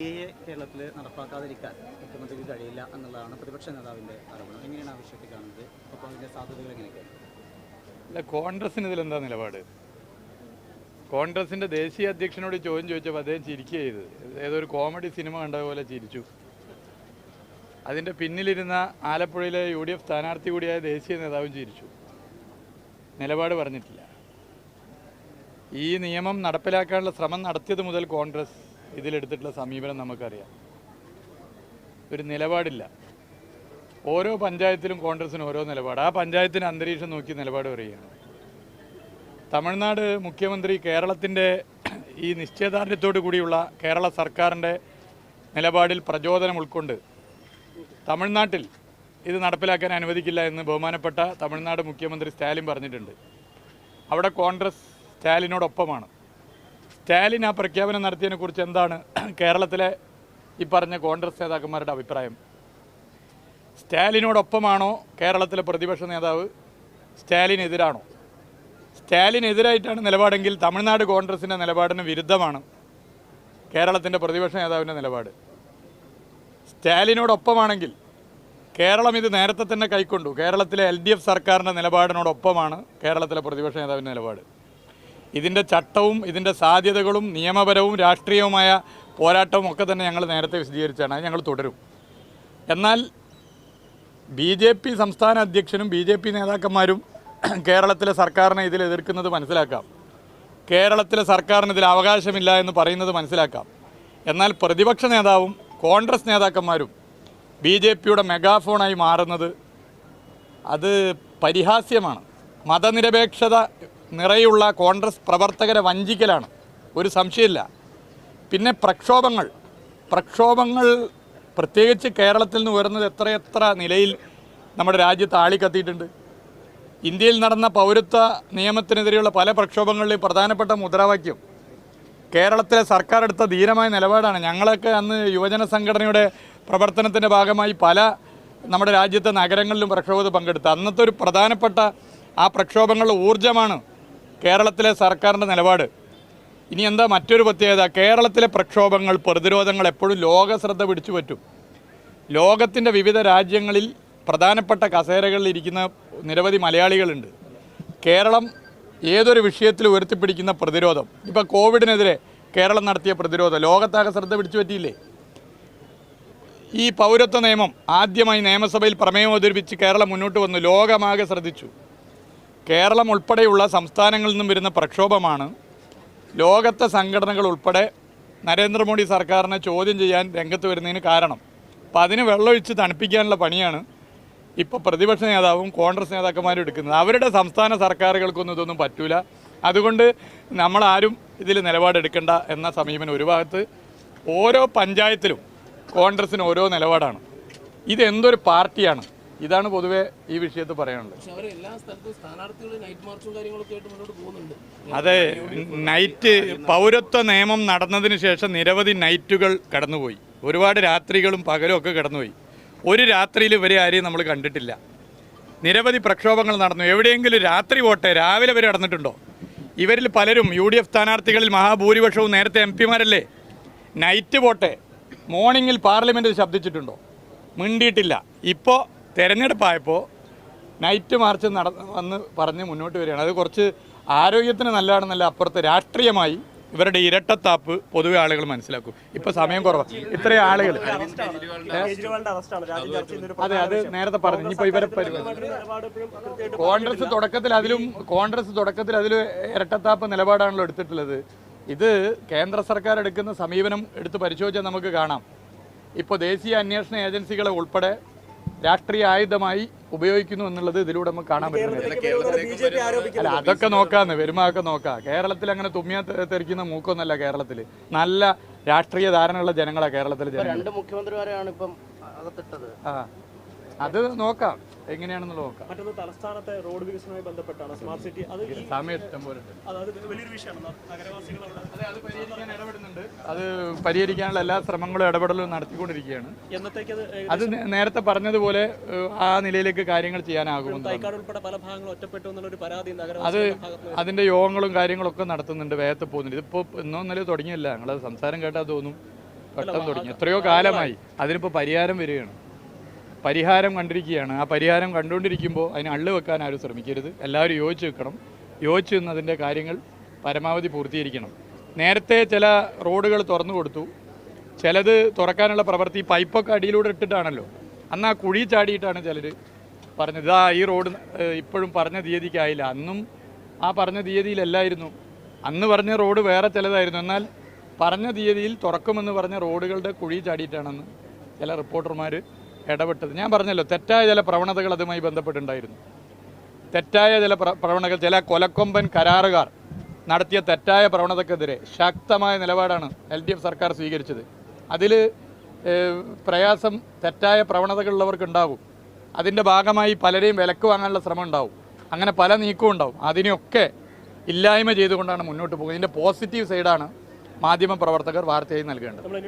കേരളത്തിൽ നടപ്പാക്കാതിരിക്കാൻ മുഖ്യമന്ത്രിക്ക് കഴിയില്ല എന്നുള്ളതാണ് പ്രതിപക്ഷ നേതാവിൻ്റെ ആരോപണം. എങ്ങനെയാണ് ആ വിഷയത്തിൽ കാണുന്നത്? അപ്പോൾ അതിൻ്റെ സാധ്യതകൾ എങ്ങനെയൊക്കെയാണ്? അല്ല, കോൺഗ്രസിന് ഇതിലെന്താ നിലപാട്? കോൺഗ്രസിൻ്റെ ദേശീയ അധ്യക്ഷനോട് ചോദ്യം ചോദിച്ചപ്പോൾ അദ്ദേഹം ചിരിക്കുക ചെയ്ത് ഏതൊരു കോമഡി സിനിമ കണ്ട പോലെ ചിരിച്ചു. അതിൻ്റെ പിന്നിലിരുന്ന ആലപ്പുഴയിലെ UDF സ്ഥാനാർത്ഥി കൂടിയായ ദേശീയ നേതാവും ചിരിച്ചു. നിലപാട് പറഞ്ഞിട്ടില്ല. ഈ നിയമം നടപ്പിലാക്കാനുള്ള ശ്രമം നടത്തിയത് മുതൽ കോൺഗ്രസ് ഇതിലെടുത്തിട്ടുള്ള സമീപനം നമുക്കറിയാം. ഒരു നിലപാടില്ല. ഓരോ പഞ്ചായത്തിലും കോൺഗ്രസിന് ഓരോ നിലപാട്. ആ പഞ്ചായത്തിന് അന്തരീക്ഷം നോക്കി നിലപാട് പറയുകയാണ്. തമിഴ്നാട് മുഖ്യമന്ത്രി കേരളത്തിൻ്റെ ഈ നിശ്ചയദാർഢ്യത്തോടു കൂടിയുള്ള കേരള സർക്കാരിൻ്റെ നിലപാടിൽ പ്രചോദനം ഉൾക്കൊണ്ട് തമിഴ്നാട്ടിൽ ഇത് നടപ്പിലാക്കാൻ അനുവദിക്കില്ല എന്ന് ബഹുമാനപ്പെട്ട തമിഴ്നാട് മുഖ്യമന്ത്രി സ്റ്റാലിൻ പറഞ്ഞിട്ടുണ്ട്. അവിടെ കോൺഗ്രസ് സ്റ്റാലിനോടൊപ്പമാണ്. സ്റ്റാലിൻ ആ പ്രഖ്യാപനം നടത്തിയതിനെക്കുറിച്ച് എന്താണ് കേരളത്തിലെ ഈ പറഞ്ഞ കോൺഗ്രസ് നേതാക്കന്മാരുടെ അഭിപ്രായം? സ്റ്റാലിനോടൊപ്പമാണോ കേരളത്തിലെ പ്രതിപക്ഷ നേതാവ്? സ്റ്റാലിനെതിരാണോ? സ്റ്റാലിനെതിരായിട്ടാണ് നിലപാടെങ്കിൽ തമിഴ്നാട് കോൺഗ്രസിൻ്റെ നിലപാടിന് വിരുദ്ധമാണ് കേരളത്തിൻ്റെ പ്രതിപക്ഷ നേതാവിൻ്റെ നിലപാട്. സ്റ്റാലിനോടൊപ്പമാണെങ്കിൽ കേരളം ഇത് നേരത്തെ തന്നെ കൈക്കൊണ്ടു. കേരളത്തിലെ LDF സർക്കാരിൻ്റെ നിലപാടിനോടൊപ്പമാണ് കേരളത്തിലെ പ്രതിപക്ഷ നേതാവിൻ്റെ നിലപാട്. ഇതിൻ്റെ ചട്ടവും ഇതിൻ്റെ സാധ്യതകളും നിയമപരവും രാഷ്ട്രീയവുമായ പോരാട്ടവും ഒക്കെ തന്നെ ഞങ്ങൾ നേരത്തെ വിശദീകരിച്ചാണ്. അത് ഞങ്ങൾ തുടരും. എന്നാൽ BJP സംസ്ഥാന അധ്യക്ഷനും BJP നേതാക്കന്മാരും കേരളത്തിലെ സർക്കാരിനെ ഇതിൽ എതിർക്കുന്നത് മനസ്സിലാക്കാം. കേരളത്തിലെ സർക്കാരിന് ഇതിൽ അവകാശമില്ല എന്ന് പറയുന്നത് മനസ്സിലാക്കാം. എന്നാൽ പ്രതിപക്ഷ നേതാവും കോൺഗ്രസ് നേതാക്കന്മാരും BJPയുടെ മെഗാഫോണായി മാറുന്നത് അത് പരിഹാസ്യമാണ്. മതനിരപേക്ഷത നിറയുള്ള കോൺഗ്രസ് പ്രവർത്തകരെ വഞ്ചിക്കലാണ്, ഒരു സംശയമില്ല. പിന്നെ പ്രക്ഷോഭങ്ങൾ പ്രത്യേകിച്ച് കേരളത്തിൽ നിന്ന് വരുന്നത് എത്രയെത്ര നിലയിൽ നമ്മുടെ രാജ്യത്ത് ആളിക്കത്തിയിട്ടുണ്ട്. ഇന്ത്യയിൽ നടന്ന പൗരത്വ നിയമത്തിനെതിരെയുള്ള പല പ്രക്ഷോഭങ്ങളിലെയും പ്രധാനപ്പെട്ട മുദ്രാവാക്യം കേരളത്തിലെ സർക്കാർ എടുത്ത ധീരമായ നിലപാടാണ്. ഞങ്ങളൊക്കെ അന്ന് യുവജന സംഘടനയുടെ പ്രവർത്തനത്തിൻ്റെ ഭാഗമായി പല നമ്മുടെ രാജ്യത്തെ നഗരങ്ങളിലും പ്രക്ഷോഭത്തിൽ പങ്കെടുത്തു. അന്നത്തെ ഒരു പ്രധാനപ്പെട്ട ആ പ്രക്ഷോഭങ്ങളുടെ ഊർജ്ജമാണ് കേരളത്തിലെ സർക്കാരിൻ്റെ നിലപാട്. ഇനി എന്താ മറ്റൊരു പ്രത്യേകത? കേരളത്തിലെ പ്രക്ഷോഭങ്ങൾ, പ്രതിരോധങ്ങൾ എപ്പോഴും ലോക ശ്രദ്ധ പിടിച്ചു പറ്റും. ലോകത്തിൻ്റെ വിവിധ രാജ്യങ്ങളിൽ പ്രധാനപ്പെട്ട കസേരകളിൽ ഇരിക്കുന്ന നിരവധി മലയാളികളുണ്ട്. കേരളം ഏതൊരു വിഷയത്തിൽ ഉയർത്തിപ്പിടിക്കുന്ന പ്രതിരോധം, ഇപ്പോൾ കോവിഡിനെതിരെ കേരളം നടത്തിയ പ്രതിരോധം ലോകത്താകെ ശ്രദ്ധ പിടിച്ചു പറ്റിയില്ലേ? ഈ പൗരത്വ നിയമം ആദ്യമായി നിയമസഭയിൽ പ്രമേയം അവതരിപ്പിച്ച് കേരളം മുന്നോട്ട് വന്നു, ലോകമാകെ ശ്രദ്ധിച്ചു. കേരളം ഉൾപ്പെടെയുള്ള സംസ്ഥാനങ്ങളിൽ നിന്നും വരുന്ന പ്രക്ഷോഭമാണ് ലോകത്തെ സംഘടനകൾ ഉൾപ്പെടെ നരേന്ദ്രമോദി സർക്കാരിനെ ചോദ്യം ചെയ്യാൻ രംഗത്ത് വരുന്നതിന് കാരണം. അപ്പോൾ അതിന് വെള്ളമൊഴിച്ച് തണുപ്പിക്കാനുള്ള പണിയാണ് ഇപ്പോൾ പ്രതിപക്ഷ നേതാവും കോൺഗ്രസ് നേതാക്കന്മാരും എടുക്കുന്നത്. അവരുടെ സംസ്ഥാന സർക്കാരുകൾക്കൊന്നും ഇതൊന്നും പറ്റൂല. അതുകൊണ്ട് നമ്മളാരും ഇതിൽ നിലപാടെടുക്കേണ്ട എന്ന സമീപനം ഒരു ഭാഗത്ത്. ഓരോ പഞ്ചായത്തിലും കോൺഗ്രസിന് ഓരോ നിലപാടാണ്. ഇതെന്തൊരു പാർട്ടിയാണ്? ഇതാണ് പൊതുവെ ഈ വിഷയത്തിൽ പറയാനുള്ളത്. അതെ, നൈറ്റ് പൗരത്വ നിയമം നടന്നതിന് ശേഷം നിരവധി നൈറ്റുകൾ കടന്നുപോയി. ഒരുപാട് രാത്രികളും പകലും ഒക്കെ കടന്നുപോയി. ഒരു രാത്രിയിൽ ഇവരെ ആരെയും നമ്മൾ കണ്ടിട്ടില്ല. നിരവധി പ്രക്ഷോഭങ്ങൾ നടന്നു. എവിടെയെങ്കിലും രാത്രി പോട്ടെ, രാവിലെ വരെ നടന്നിട്ടുണ്ടോ? ഇവരിൽ പലരും UDF സ്ഥാനാർത്ഥികളിൽ മഹാഭൂരിപക്ഷവും നേരത്തെ MP-മാരല്ലേ? നൈറ്റ് പോട്ടെ, മോർണിംഗിൽ പാർലമെൻറ്റിൽ ശബ്ദിച്ചിട്ടുണ്ടോ? മിണ്ടിയിട്ടില്ല. ഇപ്പോൾ തെരഞ്ഞെടുപ്പായപ്പോൾ നൈറ്റ് മാർച്ച് വന്ന് പറഞ്ഞ് മുന്നോട്ട് വരികയാണ്. അത് കുറച്ച് ആരോഗ്യത്തിന് നല്ലതാണെന്നല്ല, അപ്പുറത്ത് രാഷ്ട്രീയമായി ഇവരുടെ ഇരട്ടത്താപ്പ് പൊതുവെ ആളുകൾ മനസ്സിലാക്കും. ഇപ്പോൾ സമയം കുറവാണ്. ഇത്രയും ആളുകൾ അതെ, അത് നേരത്തെ പറഞ്ഞു. ഇനിയിപ്പോൾ ഇവരെ കോൺഗ്രസ് തുടക്കത്തിൽ അതിൽ ഇരട്ടത്താപ്പ് നിലപാടാണല്ലോ എടുത്തിട്ടുള്ളത്. ഇത് കേന്ദ്ര സർക്കാർ എടുക്കുന്ന സമീപനം എടുത്ത് പരിശോധിച്ചാൽ നമുക്ക് കാണാം. ഇപ്പോൾ ദേശീയ അന്വേഷണ ഏജൻസികളെ ഉൾപ്പെടെ രാഷ്ട്രീയ ആയുധമായി ഉപയോഗിക്കുന്നു എന്നുള്ളത് ഇതിലൂടെ നമുക്ക് കാണാൻ പറ്റുന്നത്. അല്ല, അതൊക്കെ നോക്കാന്ന് വരുമാനമൊക്കെ നോക്കാം. കേരളത്തിൽ അങ്ങനെ തുമ്മിയാ തെറിക്കുന്ന മൂക്കൊന്നല്ല. കേരളത്തിൽ നല്ല രാഷ്ട്രീയ ധാരണയുള്ള ജനങ്ങളാണ് കേരളത്തിലെ ജനങ്ങൾ. രണ്ട് മുഖ്യമന്ത്രിമാരെയാണ് ഇപ്പം അകത്തിട്ടത്. അത് നോക്കാം, എങ്ങനെയാണെന്നുള്ള നോക്കാം. മറ്റൊന്ന്, തലസ്ഥാനത്തെ റോഡ് വികസനവുമായി ബന്ധപ്പെട്ടാണ് സ്മാർട്ട് സിറ്റി. അത് സമയം ഇഷ്ടം പോലെ വലിയൊരു വിഷയമാണ്. നഗരവാസികളോട് അത് പരിഹരിക്കാൻ ഇടപെടുന്നുണ്ട്. അത് പരിഹരിക്കാനുള്ള എല്ലാ ശ്രമങ്ങളും ഇടപെടലും നടത്തിക്കൊണ്ടിരിക്കുകയാണ്. എന്നത്തേക്ക് അത് നേരത്തെ പറഞ്ഞതുപോലെ ആ നിലയിലേക്ക് കാര്യങ്ങൾ ചെയ്യാനാകും. തൈക്കാട് ഉൾപ്പെടെ പല ഭാഗങ്ങളും ഒറ്റപ്പെട്ടു എന്നുള്ളൊരു പരാതി അത് അതിൻ്റെ യോഗങ്ങളും കാര്യങ്ങളൊക്കെ നടത്തുന്നുണ്ട്, വേഗത്തിൽ പോകുന്നുണ്ട്. ഇതിപ്പോൾ ഇന്നോ ഇന്നലെ തുടങ്ങിയല്ല. ഞങ്ങളത് സംസാരം കേട്ടാൽ തോന്നും ഘട്ടം തുടങ്ങി, എത്രയോ കാലമായി. അതിനിപ്പോൾ പരിഹാരം വരികയാണ്, പരിഹാരം കണ്ടിരിക്കുകയാണ്. ആ പരിഹാരം കണ്ടുകൊണ്ടിരിക്കുമ്പോൾ അതിന് അള്ളു വെക്കാൻ ആരും ശ്രമിക്കരുത്. എല്ലാവരും യോജിച്ച് വെക്കണം. യോജിച്ച് നിന്നതിൻ്റെ കാര്യങ്ങൾ പരമാവധി പൂർത്തീകരിക്കണം. നേരത്തെ ചില റോഡുകൾ തുറന്നു കൊടുത്തു, ചിലത് തുറക്കാനുള്ള പ്രവൃത്തി പൈപ്പൊക്കെ അടിയിലൂടെ ഇട്ടിട്ടാണല്ലോ. അന്ന് ആ കുഴി ചാടിയിട്ടാണ് ചിലർ പറഞ്ഞത് ഇതാ ഈ റോഡ് ഇപ്പോഴും പറഞ്ഞ തീയതിക്കായില്ല. അന്നും ആ പറഞ്ഞ തീയതിയിലല്ലായിരുന്നു. അന്ന് പറഞ്ഞ റോഡ് വേറെ ചിലതായിരുന്നു. എന്നാൽ പറഞ്ഞ തീയതിയിൽ തുറക്കുമെന്ന് പറഞ്ഞ റോഡുകളുടെ കുഴി ചാടിയിട്ടാണെന്ന് ചില റിപ്പോർട്ടർമാർ ഇടപെട്ടത്. ഞാൻ പറഞ്ഞല്ലോ, തെറ്റായ ചില പ്രവണതകൾ അതുമായി ബന്ധപ്പെട്ടുണ്ടായിരുന്നു. തെറ്റായ ചില പ്രവണതകൾ, ചില കൊലക്കൊമ്പൻ കരാറുകാർ നടത്തിയ തെറ്റായ പ്രവണതക്കെതിരെ ശക്തമായ നിലപാടാണ് LDF സർക്കാർ സ്വീകരിച്ചത്. അതിൽ പ്രയാസം തെറ്റായ പ്രവണതകളുള്ളവർക്കുണ്ടാകും. അതിൻ്റെ ഭാഗമായി പലരെയും വിലക്ക് വാങ്ങാനുള്ള ശ്രമം ഉണ്ടാവും. അങ്ങനെ പല നീക്കവും ഉണ്ടാവും. അതിനെയൊക്കെ ഇല്ലായ്മ ചെയ്തുകൊണ്ടാണ് മുന്നോട്ട് പോകുന്നത്. ഇതിൻ്റെ പോസിറ്റീവ് സൈഡാണ് മാധ്യമപ്രവർത്തകർ വാർത്തയായി നൽകേണ്ടത്.